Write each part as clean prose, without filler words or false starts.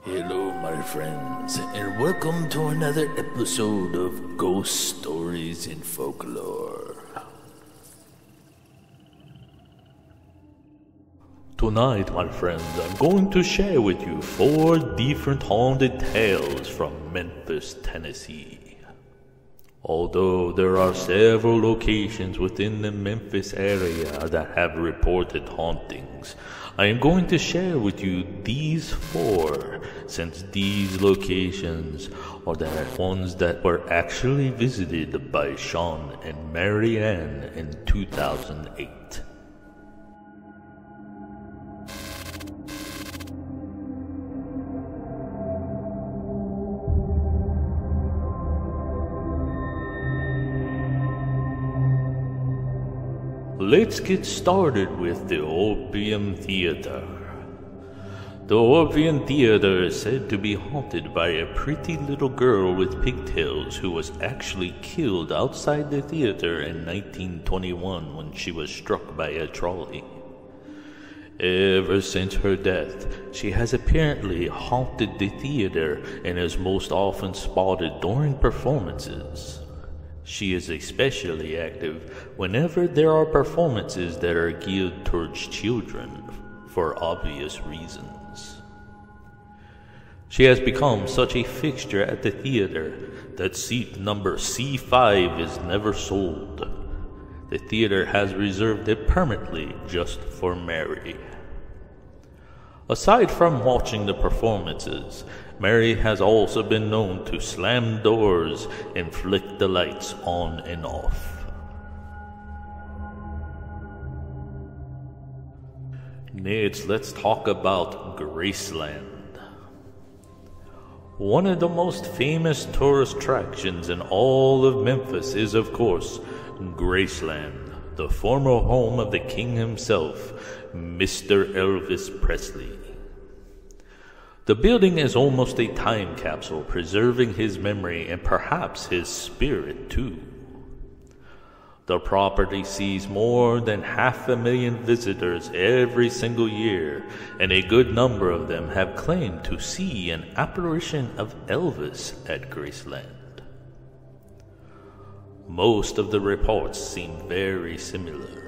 Hello, my friends, and welcome to another episode of Ghost Stories in Folklore. Tonight, my friends, I'm going to share with you 4 different haunted tales from Memphis, Tennessee. Although there are several locations within the Memphis area that have reported hauntings, I am going to share with you these 4, since these locations are the ones that were actually visited by Shawn and Marianne in 2008. Let's get started with the Opium Theater. The Opium Theater is said to be haunted by a pretty little girl with pigtails who was actually killed outside the theater in 1921 when she was struck by a trolley. Ever since her death, she has apparently haunted the theater and is most often spotted during performances. She is especially active whenever there are performances that are geared towards children, for obvious reasons. She has become such a fixture at the theater that seat number C5 is never sold. The theater has reserved it permanently just for Mary. Aside from watching the performances, Mary has also been known to slam doors and flick the lights on and off. Next, let's talk about Graceland. One of the most famous tourist attractions in all of Memphis is, of course, Graceland, the former home of the king himself, Mr. Elvis Presley. The building is almost a time capsule, preserving his memory and perhaps his spirit too. The property sees more than 500,000 visitors every single year, and a good number of them have claimed to see an apparition of Elvis at Graceland. Most of the reports seem very similar.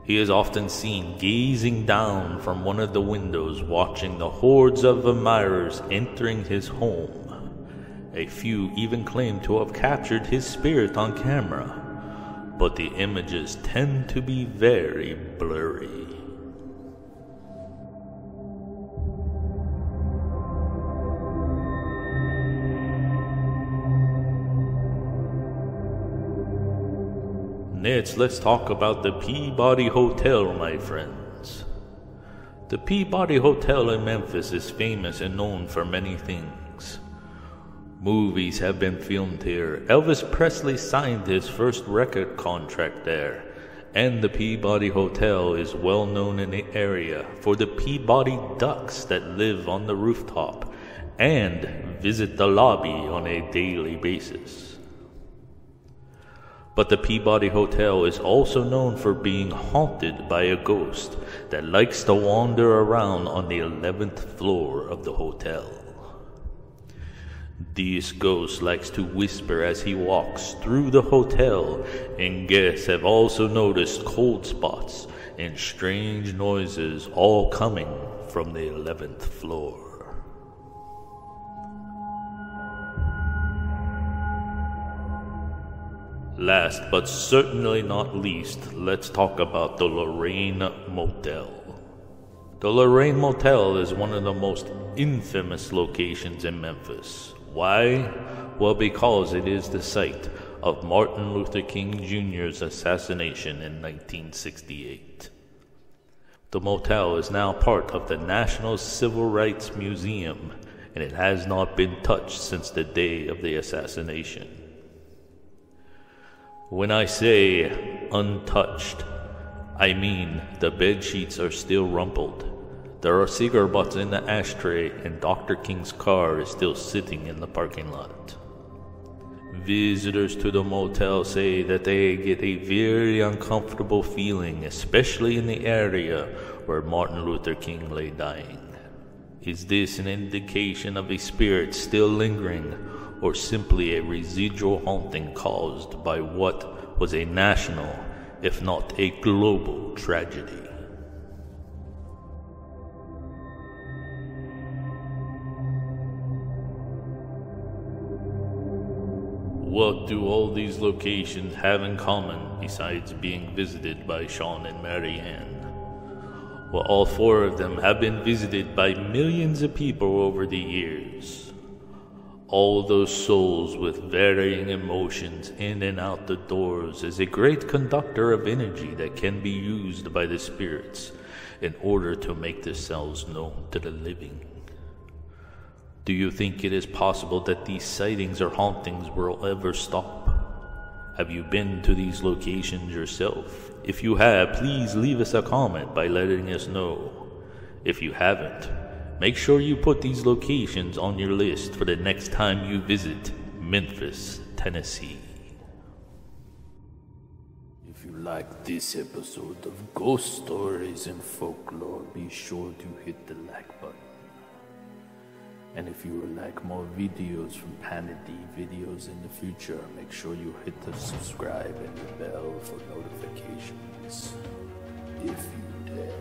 He is often seen gazing down from one of the windows, watching the hordes of admirers entering his home. A few even claim to have captured his spirit on camera, but the images tend to be very blurry. Next, let's talk about the Peabody Hotel, my friends. The Peabody Hotel in Memphis is famous and known for many things. Movies have been filmed here. Elvis Presley signed his first record contract there, and the Peabody Hotel is well known in the area for the Peabody ducks that live on the rooftop and visit the lobby on a daily basis. But the Peabody Hotel is also known for being haunted by a ghost that likes to wander around on the 11th floor of the hotel. This ghost likes to whisper as he walks through the hotel, and guests have also noticed cold spots and strange noises all coming from the 11th floor. Last but certainly not least, let's talk about the Lorraine Motel. The Lorraine Motel is one of the most infamous locations in Memphis. Why? Well, because it is the site of Martin Luther King Jr.'s assassination in 1968. The motel is now part of the National Civil Rights Museum, and it has not been touched since the day of the assassination. When I say untouched, I mean the bed sheets are still rumpled. There are cigar butts in the ashtray, and Dr. King's car is still sitting in the parking lot. Visitors to the motel say that they get a very uncomfortable feeling, especially in the area where Martin Luther King lay dying. Is this an indication of a spirit still lingering, or simply a residual haunting caused by what was a national, if not a global, tragedy? What do all these locations have in common besides being visited by Shawn and Marianne? Well, all four of them have been visited by millions of people over the years. All those souls with varying emotions in and out the doors is a great conductor of energy that can be used by the spirits in order to make themselves known to the living. Do you think it is possible that these sightings or hauntings will ever stop? Have you been to these locations yourself? If you have, please leave us a comment by letting us know. If you haven't, make sure you put these locations on your list for the next time you visit Memphis, Tennessee. If you like this episode of Ghost Stories and Folklore, be sure to hit the like button. And if you would like more videos from Panity videos in the future, make sure you hit the subscribe and the bell for notifications. If you dare.